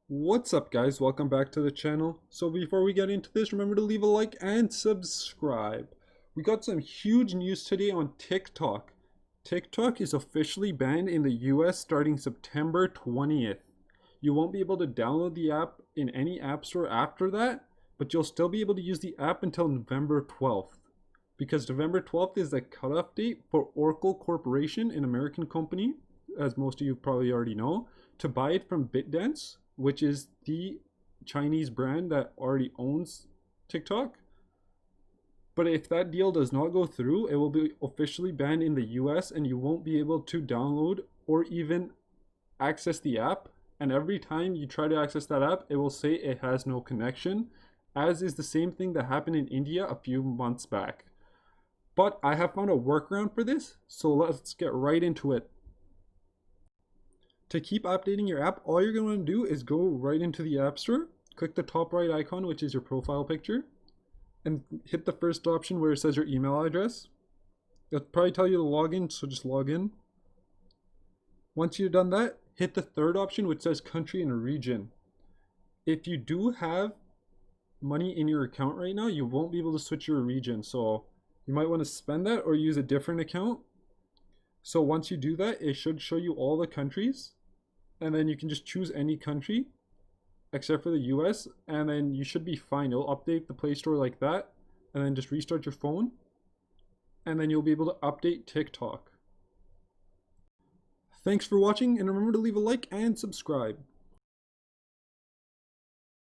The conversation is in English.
What's up guys, welcome back to the channel. So before we get into this, remember to leave a like and subscribe. We got some huge news today on TikTok. TikTok is officially banned in the US starting September 20th. You won't be able to download the app in any app store after that, but you'll still be able to use the app until November 12th. Because November 12th is the cutoff date for Oracle Corporation, an American company, as most of you probably already know, to buy it from ByteDance, which is the Chinese brand that already owns TikTok. But if that deal does not go through, it will be officially banned in the US and you won't be able to download or even access the app. And every time you try to access that app, it will say it has no connection, as is the same thing that happened in India a few months back. But I have found a workaround for this, so let's get right into it. To keep updating your app, all you're going to do is go right into the App Store, click the top right icon, which is your profile picture, and hit the first option where it says your email address. It'll probably tell you to log in, so just log in. Once you've done that, hit the third option, which says country and region. If you do have money in your account right now, you won't be able to switch your region, so you might want to spend that or use a different account. So once you do that, it should show you all the countries, and then you can just choose any country except for the US, and then you should be fine. It'll update the Play Store like that, and then just restart your phone, and then you'll be able to update TikTok. Thanks for watching, and remember to leave a like and subscribe.